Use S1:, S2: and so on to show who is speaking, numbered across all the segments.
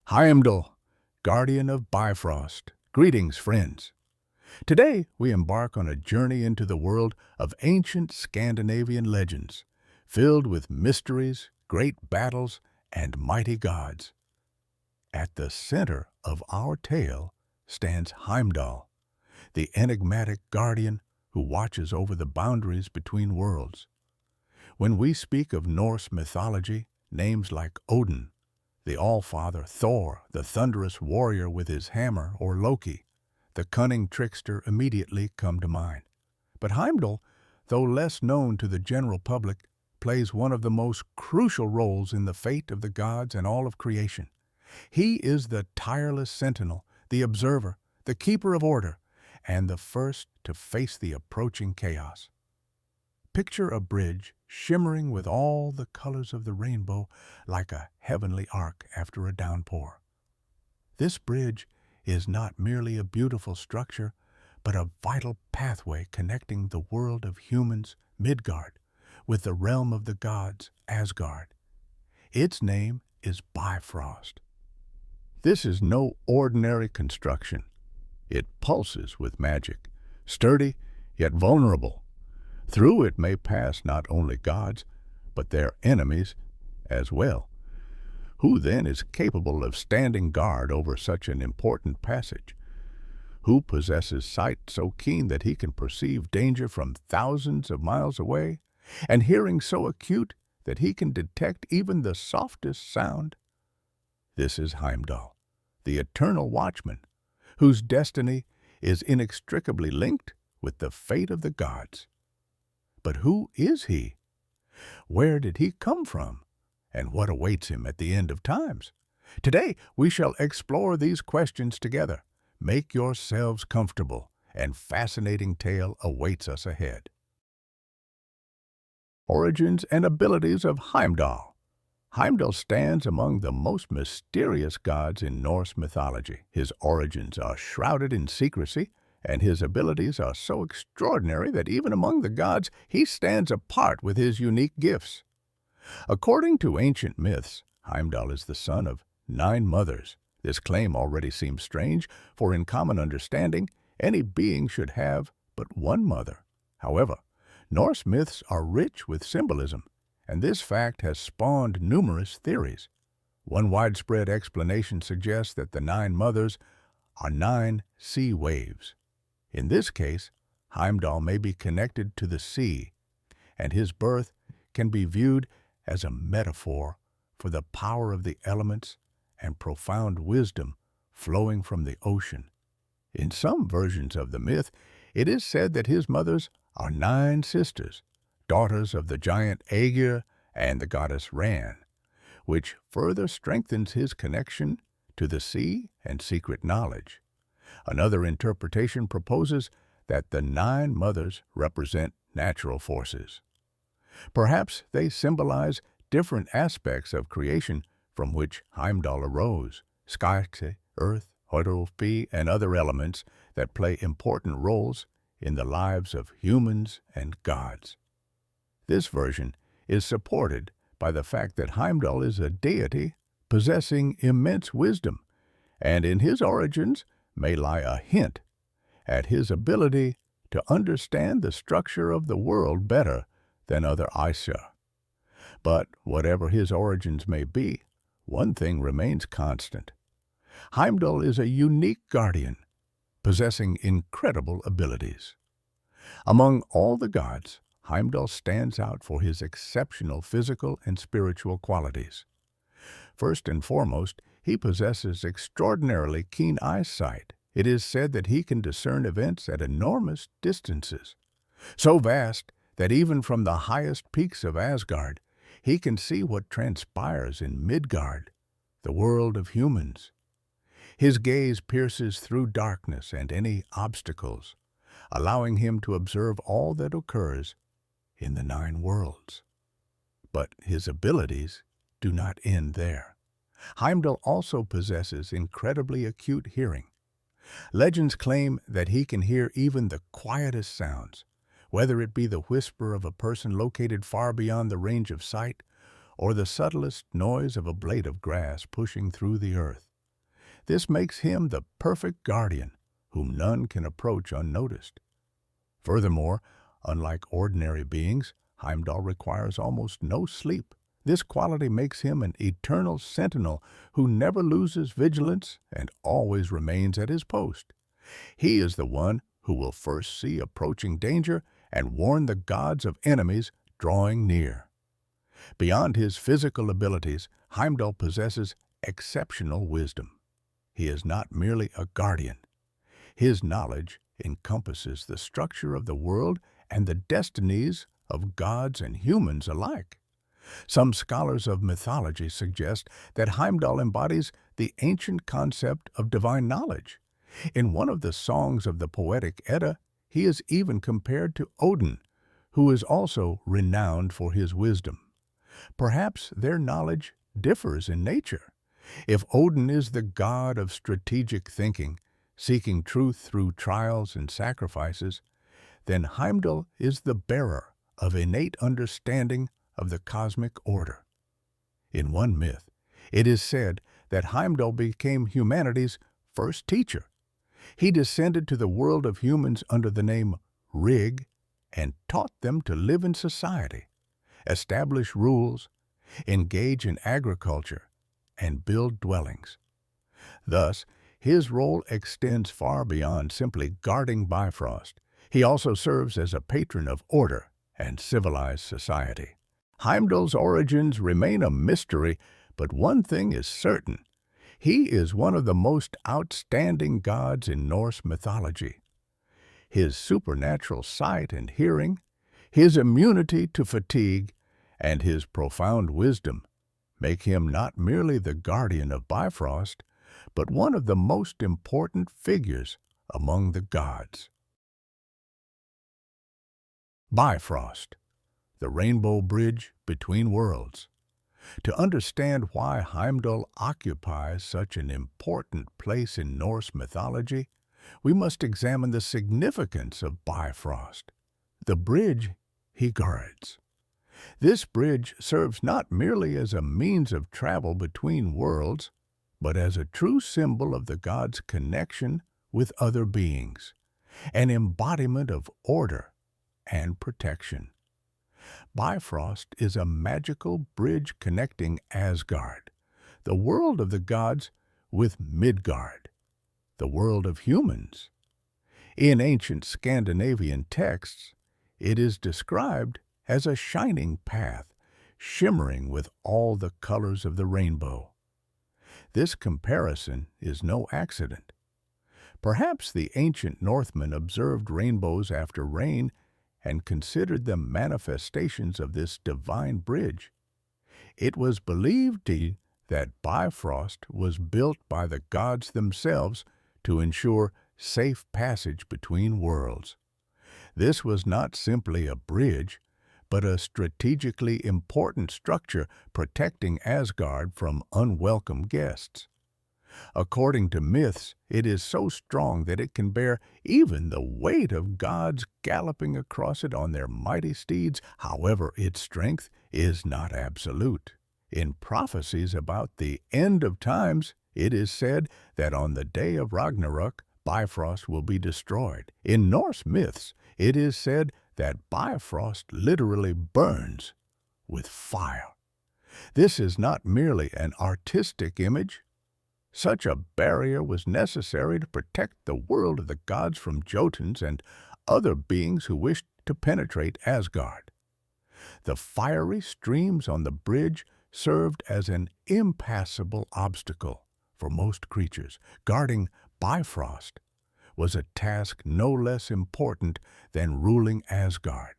S1: Heimdall, guardian of Bifrost. Greetings, friends. Today, we embark on a journey into the world of ancient Scandinavian legends, filled with mysteries, great battles, and mighty gods. At the center of our tale stands Heimdall, the enigmatic guardian who watches over the boundaries between worlds. When we speak of Norse mythology, names like Odin, the All-Father, Thor, the thunderous warrior with his hammer, or Loki, the cunning trickster, immediately come to mind. But Heimdall, though less known to the general public, plays one of the most crucial roles in the fate of the gods and all of creation. He is the tireless sentinel, the observer, the keeper of order, and the first to face the approaching chaos. Picture a bridge shimmering with all the colors of the rainbow like a heavenly ark after a downpour. This bridge is not merely a beautiful structure, but a vital pathway connecting the world of humans, Midgard, with the realm of the gods, Asgard. Its name is Bifrost. This is no ordinary construction. It pulses with magic, sturdy yet vulnerable. Through it may pass not only gods, but their enemies as well. Who then is capable of standing guard over such an important passage? Who possesses sight so keen that he can perceive danger from thousands of miles away, and hearing so acute that he can detect even the softest sound? This is Heimdall, the eternal watchman, whose destiny is inextricably linked with the fate of the gods. But who is he? Where did he come from? And what awaits him at the end of times? Today, we shall explore these questions together. Make yourselves comfortable, and fascinating tale awaits us ahead. Origins and abilities of Heimdall. Heimdall stands among the most mysterious gods in Norse mythology. His origins are shrouded in secrecy, and his abilities are so extraordinary that even among the gods he stands apart with his unique gifts. According to ancient myths, Heimdall is the son of 9 mothers. This claim already seems strange, for in common understanding, any being should have but one mother. However, Norse myths are rich with symbolism, and this fact has spawned numerous theories. One widespread explanation suggests that the 9 mothers are 9 sea waves. In this case, Heimdall may be connected to the sea, and his birth can be viewed as a metaphor for the power of the elements and profound wisdom flowing from the ocean. In some versions of the myth, it is said that his mothers are 9 sisters, daughters of the giant Aegir and the goddess Ran, which further strengthens his connection to the sea and secret knowledge. Another interpretation proposes that the 9 mothers represent natural forces. Perhaps they symbolize different aspects of creation from which Heimdall arose: sky, earth, Hydrophy, and other elements that play important roles in the lives of humans and gods. This version is supported by the fact that Heimdall is a deity possessing immense wisdom, and in his origins may lie a hint at his ability to understand the structure of the world better than other Aesir. But whatever his origins may be, one thing remains constant. Heimdall is a unique guardian, possessing incredible abilities. Among all the gods, Heimdall stands out for his exceptional physical and spiritual qualities. First and foremost, he possesses extraordinarily keen eyesight. It is said that he can discern events at enormous distances, so vast that even from the highest peaks of Asgard, he can see what transpires in Midgard, the world of humans. His gaze pierces through darkness and any obstacles, allowing him to observe all that occurs in the 9 worlds. But his abilities do not end there. Heimdall also possesses incredibly acute hearing. Legends claim that he can hear even the quietest sounds, whether it be the whisper of a person located far beyond the range of sight, or the subtlest noise of a blade of grass pushing through the earth. This makes him the perfect guardian, whom none can approach unnoticed. Furthermore, unlike ordinary beings, Heimdall requires almost no sleep. This quality makes him an eternal sentinel who never loses vigilance and always remains at his post. He is the one who will first see approaching danger and warn the gods of enemies drawing near. Beyond his physical abilities, Heimdall possesses exceptional wisdom. He is not merely a guardian. His knowledge encompasses the structure of the world and the destinies of gods and humans alike. Some scholars of mythology suggest that Heimdall embodies the ancient concept of divine knowledge. In one of the songs of the poetic Edda, he is even compared to Odin, who is also renowned for his wisdom. Perhaps their knowledge differs in nature. If Odin is the god of strategic thinking, seeking truth through trials and sacrifices, then Heimdall is the bearer of innate understanding of the cosmic order. In one myth, it is said that Heimdall became humanity's first teacher. He descended to the world of humans under the name Rig and taught them to live in society, establish rules, engage in agriculture, and build dwellings. Thus, his role extends far beyond simply guarding Bifrost. He also serves as a patron of order and civilized society. Heimdall's origins remain a mystery, but one thing is certain. He is one of the most outstanding gods in Norse mythology. His supernatural sight and hearing, his immunity to fatigue, and his profound wisdom make him not merely the guardian of Bifrost, but one of the most important figures among the gods. Bifrost, the rainbow bridge between worlds. To understand why Heimdall occupies such an important place in Norse mythology, we must examine the significance of Bifrost, the bridge he guards. This bridge serves not merely as a means of travel between worlds, but as a true symbol of the god's connection with other beings, an embodiment of order and protection. Bifrost is a magical bridge connecting Asgard, the world of the gods, with Midgard, the world of humans. In ancient Scandinavian texts, it is described as a shining path, shimmering with all the colors of the rainbow. This comparison is no accident. Perhaps the ancient Northmen observed rainbows after rain and considered them manifestations of this divine bridge. It was believed that Bifrost was built by the gods themselves to ensure safe passage between worlds. This was not simply a bridge, but a strategically important structure protecting Asgard from unwelcome guests. According to myths, it is so strong that it can bear even the weight of gods galloping across it on their mighty steeds. However, its strength is not absolute. In prophecies about the end of times, it is said that on the day of Ragnarok, Bifrost will be destroyed. In Norse myths, it is said that Bifrost literally burns with fire. This is not merely an artistic image. Such a barrier was necessary to protect the world of the gods from Jotuns and other beings who wished to penetrate Asgard. The fiery streams on the bridge served as an impassable obstacle for most creatures. Guarding Bifrost was a task no less important than ruling Asgard.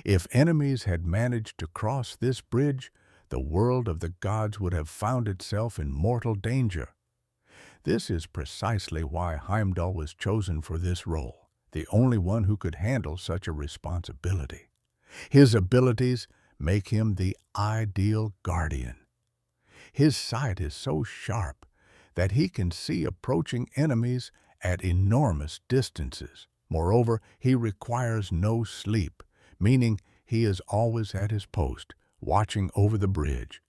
S1: If enemies had managed to cross this bridge, the world of the gods would have found itself in mortal danger. This is precisely why Heimdall was chosen for this role, the only one who could handle such a responsibility. His abilities make him the ideal guardian. His sight is so sharp that he can see approaching enemies at enormous distances. Moreover, he requires no sleep, meaning he is always at his post, watching over the bridge.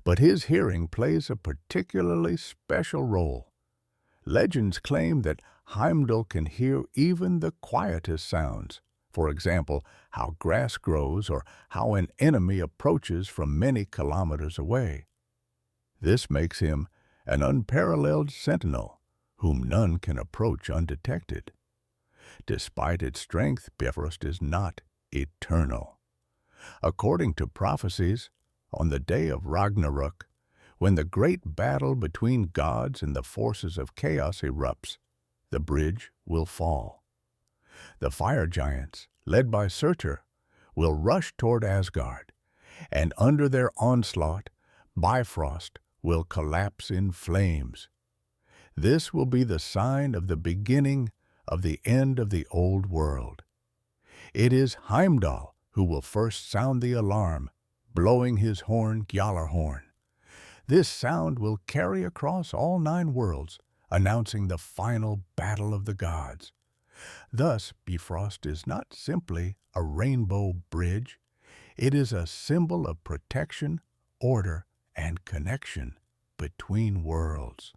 S1: But his hearing plays a particularly special role. Legends claim that Heimdall can hear even the quietest sounds. For example, how grass grows or how an enemy approaches from many kilometers away. This makes him an unparalleled sentinel, whom none can approach undetected. Despite its strength, Bifrost is not eternal. According to prophecies, on the day of Ragnarok, when the great battle between gods and the forces of chaos erupts, the bridge will fall. The fire giants, led by Surtur, will rush toward Asgard, and under their onslaught, Bifrost will collapse in flames. This will be the sign of the beginning of the end of the old world. It is Heimdall who will first sound the alarm, blowing his horn, Gjallarhorn. This sound will carry across all 9 worlds, announcing the final battle of the gods. Thus, Bifrost is not simply a rainbow bridge. It is a symbol of protection, order, and connection between worlds.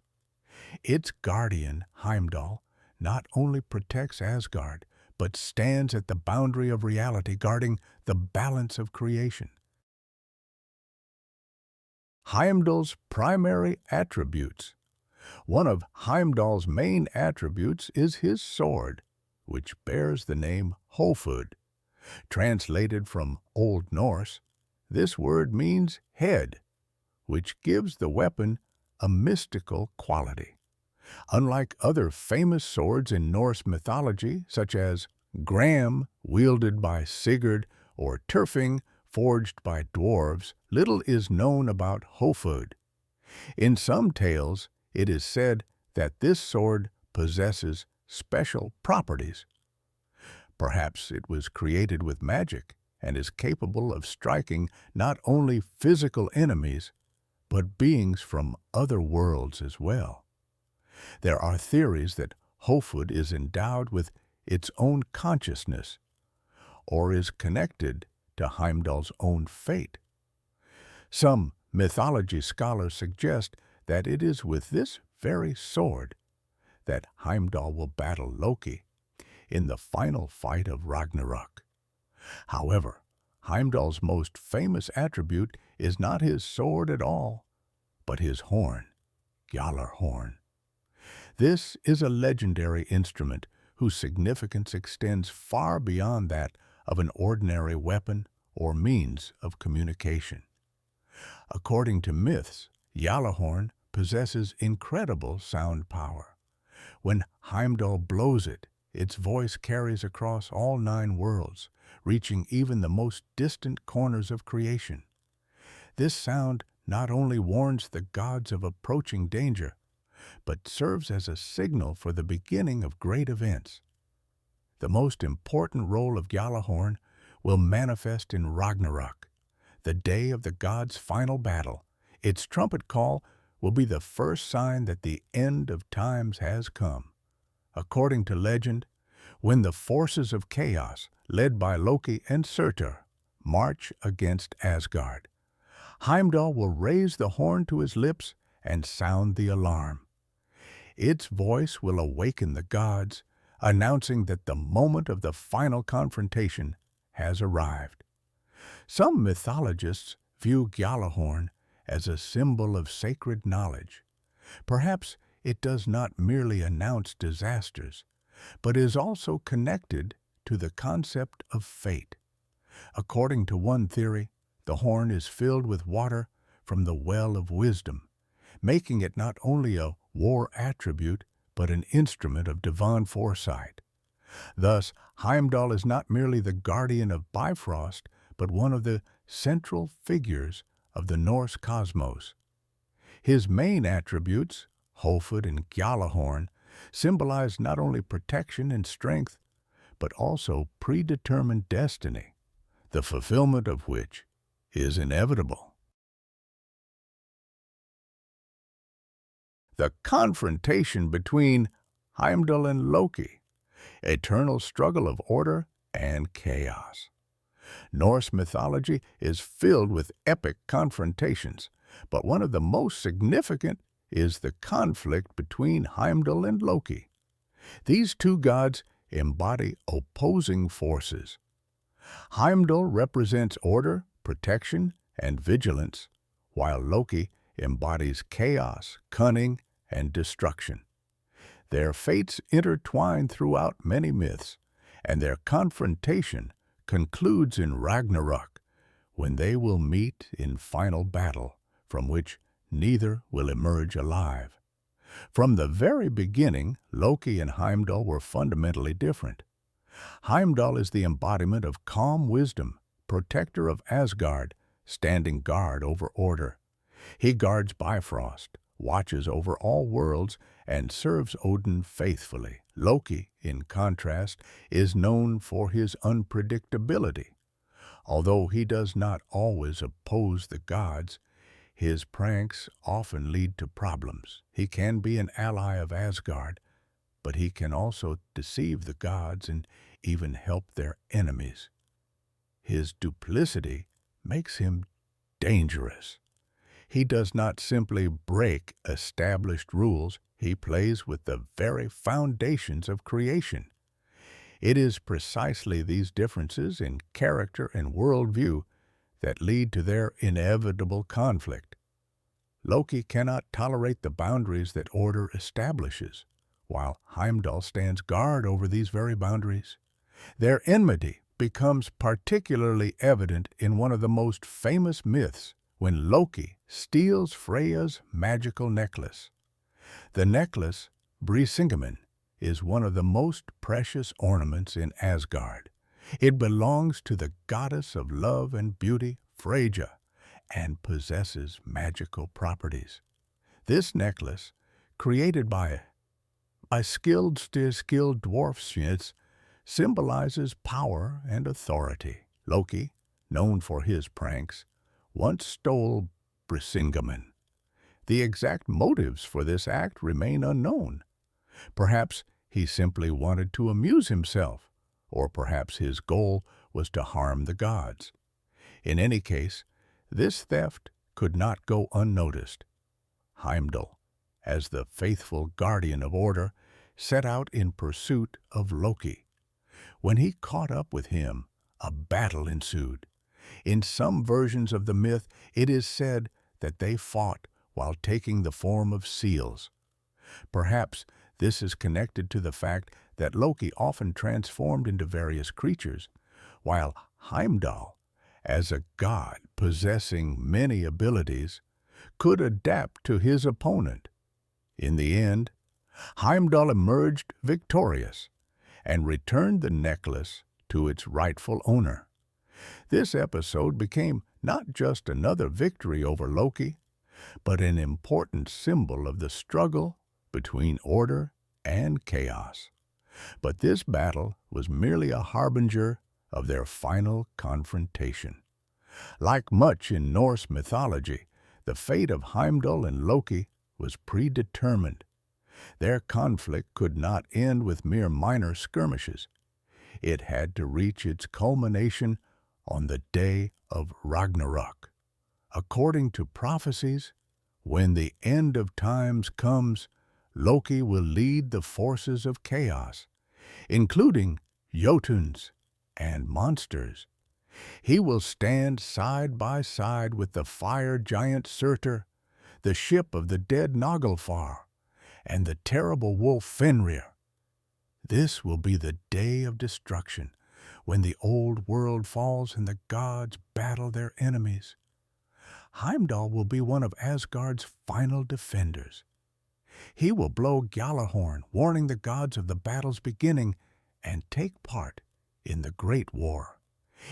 S1: Its guardian, Heimdall, not only protects Asgard, but stands at the boundary of reality, guarding the balance of creation. Heimdall's primary attributes. One of Heimdall's main attributes is his sword, which bears the name Hofund. Translated from Old Norse, this word means head, which gives the weapon a mystical quality. Unlike other famous swords in Norse mythology, such as Gram, wielded by Sigurd, or Turfing, forged by dwarves, little is known about Hofund. In some tales, it is said that this sword possesses special properties. Perhaps it was created with magic and is capable of striking not only physical enemies, but beings from other worlds as well. There are theories that Hofund is endowed with its own consciousness, or is connected to Heimdall's own fate. Some mythology scholars suggest that it is with this very sword that Heimdall will battle Loki in the final fight of Ragnarok. However, Heimdall's most famous attribute is not his sword at all, but his horn, Gjallarhorn. This is a legendary instrument whose significance extends far beyond that of an ordinary weapon or means of communication. According to myths, Gjallarhorn possesses incredible sound power. When Heimdall blows it, its voice carries across all 9 worlds, reaching even the most distant corners of creation. This sound not only warns the gods of approaching danger, but serves as a signal for the beginning of great events. The most important role of Gjallarhorn will manifest in Ragnarok, the day of the gods' final battle. Its trumpet call will be the first sign that the end of times has come. According to legend, when the forces of chaos, led by Loki and Surtur, march against Asgard, Heimdall will raise the horn to his lips and sound the alarm. Its voice will awaken the gods, announcing that the moment of the final confrontation has arrived. Some mythologists view Gjallarhorn as a symbol of sacred knowledge. Perhaps it does not merely announce disasters, but is also connected to the concept of fate. According to one theory, the horn is filled with water from the well of wisdom, making it not only a war attribute, but an instrument of divine foresight. Thus, Heimdall is not merely the guardian of Bifrost, but one of the central figures of the Norse cosmos. His main attributes, Hofund and Gjallarhorn, symbolize not only protection and strength, but also predetermined destiny, the fulfillment of which is inevitable. The confrontation between Heimdall and Loki, eternal struggle of order and chaos. Norse mythology is filled with epic confrontations, but one of the most significant is the conflict between Heimdall and Loki. These two gods embody opposing forces. Heimdall represents order, protection, and vigilance, while Loki embodies chaos, cunning, and destruction. Their fates intertwine throughout many myths, and their confrontation concludes in Ragnarok, when they will meet in final battle, from which neither will emerge alive. From the very beginning, Loki and Heimdall were fundamentally different. Heimdall is the embodiment of calm wisdom, protector of Asgard, standing guard over order. He guards Bifrost, watches over all worlds, and serves Odin faithfully. Loki, in contrast, is known for his unpredictability. Although he does not always oppose the gods, his pranks often lead to problems. He can be an ally of Asgard, but he can also deceive the gods and even help their enemies. His duplicity makes him dangerous. He does not simply break established rules, he plays with the very foundations of creation. It is precisely these differences in character and worldview that lead to their inevitable conflict. Loki cannot tolerate the boundaries that order establishes, while Heimdall stands guard over these very boundaries. Their enmity becomes particularly evident in one of the most famous myths, when Loki steals Freya's magical necklace. The necklace, Brisingamen, is one of the most precious ornaments in Asgard. It belongs to the goddess of love and beauty, Freyja, and possesses magical properties. This necklace, created by skilled dwarfsmiths, symbolizes power and authority. Loki, known for his pranks, once stole Brisingamen. The exact motives for this act remain unknown. Perhaps he simply wanted to amuse himself, or perhaps his goal was to harm the gods. In any case, this theft could not go unnoticed. Heimdall, as the faithful guardian of order, set out in pursuit of Loki. When he caught up with him, a battle ensued. In some versions of the myth, it is said that they fought while taking the form of seals. Perhaps this is connected to the fact that Loki often transformed into various creatures, while Heimdall, as a god possessing many abilities, could adapt to his opponent. In the end, Heimdall emerged victorious and returned the necklace to its rightful owner. This episode became not just another victory over Loki, but an important symbol of the struggle between order and chaos. But this battle was merely a harbinger of their final confrontation. Like much in Norse mythology, the fate of Heimdall and Loki was predetermined. Their conflict could not end with mere minor skirmishes. It had to reach its culmination on the day of Ragnarok. According to prophecies, when the end of times comes, Loki will lead the forces of chaos, including Jotuns and monsters. He will stand side by side with the fire giant Surtur, the ship of the dead Naglfar, and the terrible wolf Fenrir. This will be the day of destruction, when the old world falls and the gods battle their enemies. Heimdall will be one of Asgard's final defenders. He will blow Gjallarhorn, warning the gods of the battle's beginning, and take part in the Great War.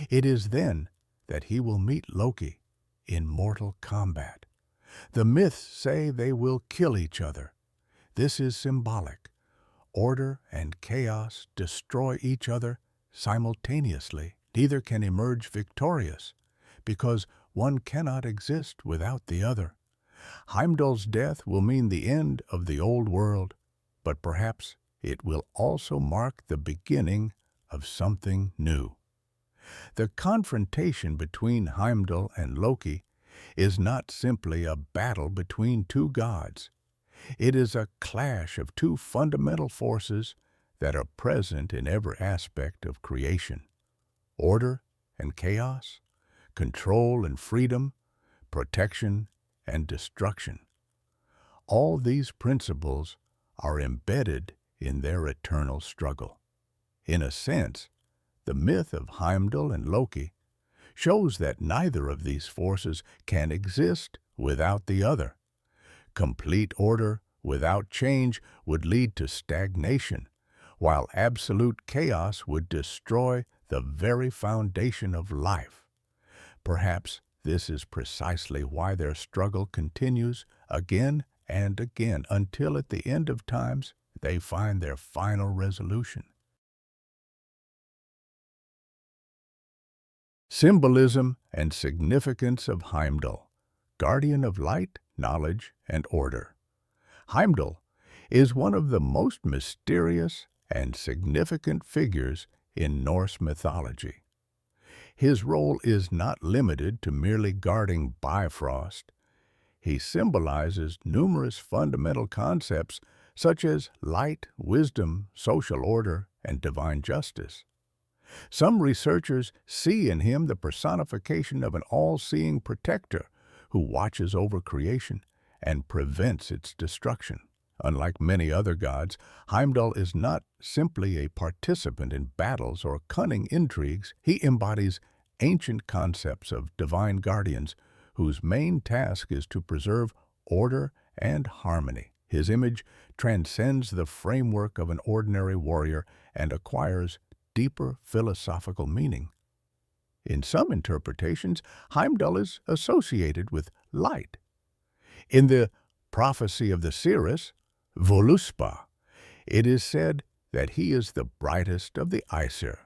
S1: It is then that he will meet Loki in mortal combat. The myths say they will kill each other. This is symbolic. Order and chaos destroy each other simultaneously. Neither can emerge victorious, because one cannot exist without the other. Heimdall's death will mean the end of the old world, but perhaps it will also mark the beginning of something new. The confrontation between Heimdall and Loki is not simply a battle between two gods. It is a clash of two fundamental forces that are present in every aspect of creation: order and chaos, control and freedom, protection and destruction. All these principles are embedded in their eternal struggle. In a sense, the myth of Heimdall and Loki shows that neither of these forces can exist without the other. Complete order without change would lead to stagnation, while absolute chaos would destroy the very foundation of life. Perhaps this is precisely why their struggle continues again and again until at the end of times they find their final resolution. Symbolism and significance of Heimdall, guardian of light, knowledge, and order. Heimdall is one of the most mysterious and significant figures in Norse mythology. His role is not limited to merely guarding Bifrost. He symbolizes numerous fundamental concepts such as light, wisdom, social order, and divine justice. Some researchers see in him the personification of an all-seeing protector who watches over creation and prevents its destruction. Unlike many other gods, Heimdall is not simply a participant in battles or cunning intrigues. He embodies ancient concepts of divine guardians whose main task is to preserve order and harmony. His image transcends the framework of an ordinary warrior and acquires deeper philosophical meaning. In some interpretations, Heimdall is associated with light. In the prophecy of the seeress, Voluspa, it is said that he is the brightest of the Aesir,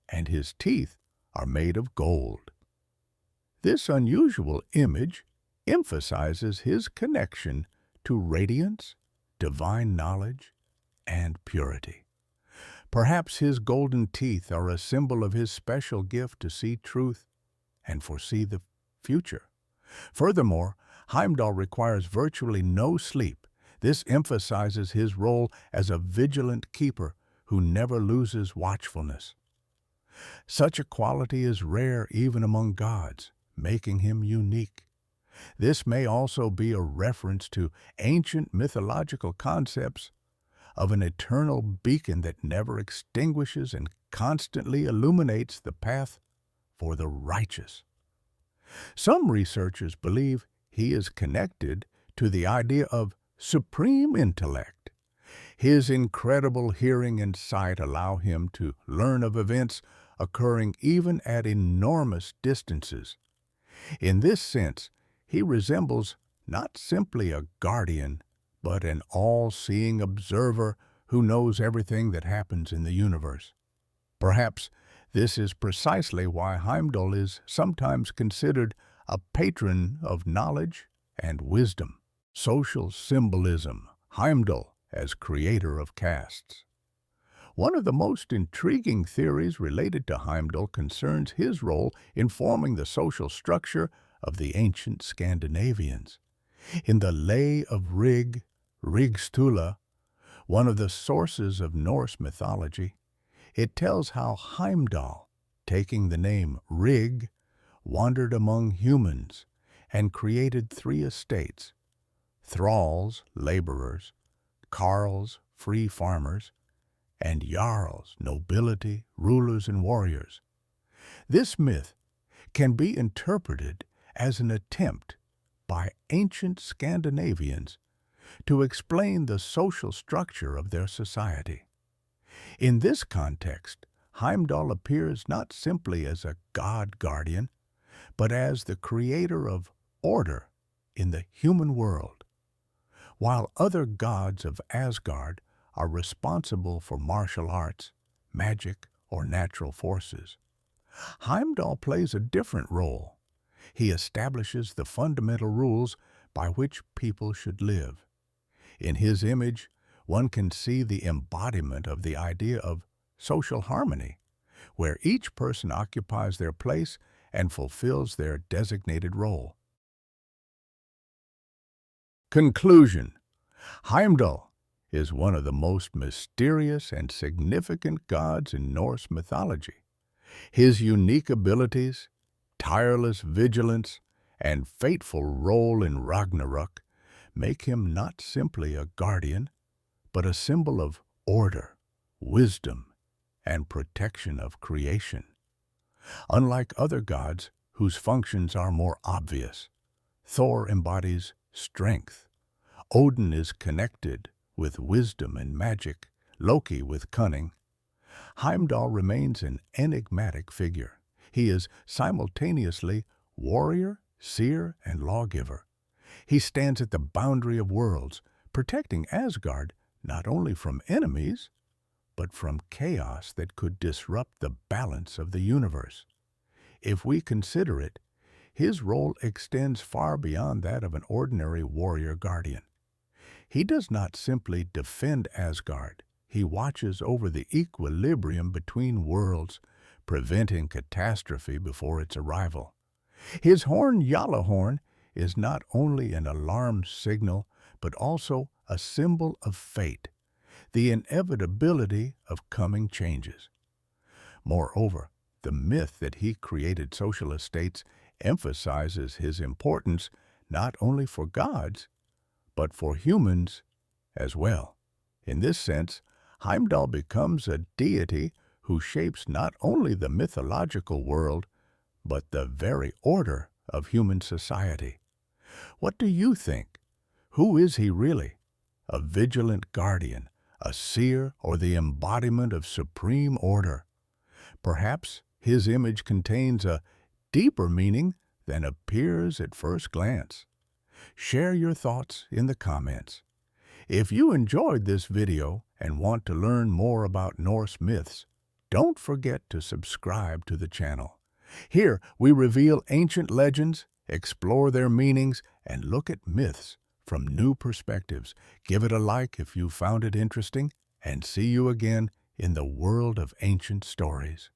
S1: and his teeth are made of gold. This unusual image emphasizes his connection to radiance, divine knowledge, and purity. Perhaps his golden teeth are a symbol of his special gift to see truth and foresee the future. Furthermore, Heimdall requires virtually no sleep. This emphasizes his role as a vigilant keeper who never loses watchfulness. Such a quality is rare even among gods, making him unique. This may also be a reference to ancient mythological concepts of an eternal beacon that never extinguishes and constantly illuminates the path for the righteous. Some researchers believe he is connected to the idea of supreme intellect. His incredible hearing and sight allow him to learn of events occurring even at enormous distances. In this sense, he resembles not simply a guardian, but an all-seeing observer who knows everything that happens in the universe. Perhaps this is precisely why Heimdall is sometimes considered a patron of knowledge and wisdom. Social symbolism, Heimdall as creator of castes. One of the most intriguing theories related to Heimdall concerns his role in forming the social structure of the ancient Scandinavians. In the Lay of Rigstula, one of the sources of Norse mythology, it tells how Heimdall, taking the name Rig, wandered among humans and created 3 estates: thralls, laborers; carls, free farmers; and jarls, nobility, rulers, and warriors. This myth can be interpreted as an attempt by ancient Scandinavians to explain the social structure of their society. In this context, Heimdall appears not simply as a god guardian, but as the creator of order in the human world. While other gods of Asgard are responsible for martial arts, magic, or natural forces, Heimdall plays a different role. He establishes the fundamental rules by which people should live. In his image, one can see the embodiment of the idea of social harmony, where each person occupies their place and fulfills their designated role. Conclusion: Heimdall is one of the most mysterious and significant gods in Norse mythology. His unique abilities, tireless vigilance, and fateful role in Ragnarok make him not simply a guardian, but a symbol of order, wisdom, and protection of creation. Unlike other gods whose functions are more obvious, Thor embodies strength. Odin is connected with wisdom and magic, Loki with cunning. Heimdall remains an enigmatic figure. He is simultaneously warrior, seer, and lawgiver. He stands at the boundary of worlds, protecting Asgard not only from enemies, but from chaos that could disrupt the balance of the universe. If we consider it, his role extends far beyond that of an ordinary warrior guardian. He does not simply defend Asgard. He watches over the equilibrium between worlds, preventing catastrophe before its arrival. His horn, Yalahorn, is not only an alarm signal, but also a symbol of fate, the inevitability of coming changes. Moreover, the myth that he created social states emphasizes his importance not only for gods, but for humans as well. In this sense, Heimdall becomes a deity who shapes not only the mythological world, but the very order of human society. What do you think? Who is he really? A vigilant guardian, a seer, or the embodiment of supreme order? Perhaps his image contains a deeper meaning than appears at first glance. Share your thoughts in the comments. If you enjoyed this video and want to learn more about Norse myths, don't forget to subscribe to the channel. Here we reveal ancient legends, explore their meanings, and look at myths from new perspectives. Give it a like if you found it interesting, and see you again in the world of ancient stories.